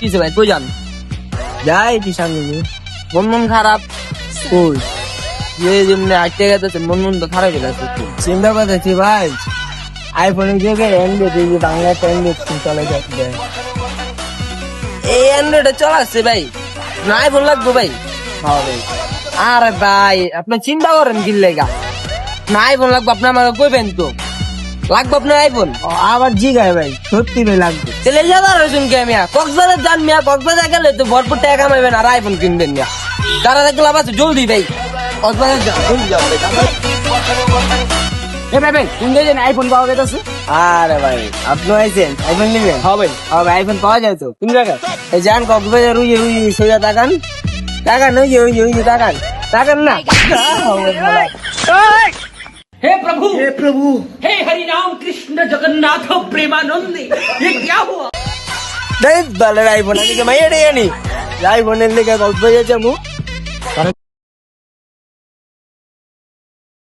কিসে ভাই কই যান? যাই কি সামনে নিয়ে। মন খারাপ কই যে যেমনি আটকে গেছে মন তো খারাপ হয়ে গেছে। চিন্তা করতেছি ভাই, আইফোনের জায়গায় অ্যান্ড্রয়েড, এই যে বাংলা অ্যান্ড্রয়েড চলে যাচ্ছে। এই অ্যান্ড্রয়েডে চলাচ্ছে ভাই, না আইফোন লাগবে ভাই। হবে আরে ভাই আপনি চিন্তা করেন কি লেগা, না আইফোন লাগবে আপনি আমার কইবেন তো লাগবে আপনার আইফোন। আবার জিগায় ভাই, সত্যি ভাই লাগবে। তাহলে যাবার হয়েছেন কে মিয়া, কক্সবাজার যান মিয়া, কক্সবাজার গেলে তো ভরপুর টাকা কামাইবেন আর আইফোন কিনবেন মিয়া। তারা দেখলে আবার জলদি ভাই কক্সবাজার যান, জলদি যান ভাই। এ ভাই ভাই তুমি যে আইফোন পাওয়া গেছে? আরে ভাই আপনি আইছেন আইফোন নিবেন? হবে হবে, আইফোন পাওয়া যায় তো। কোন জায়গায়? এই যান কক্সবাজার, ওই যে সোজা তাকান, তাকান ওই যে তাকান, তাকান না। हे प्रभु हे हरि राम कृष्ण जगन्नाथ प्रेमानंद ये क्या हुआ? আইফোন আজকে মাইয়া ডে আনি, আইফোনের লেগে কক্সবাজার যাবো।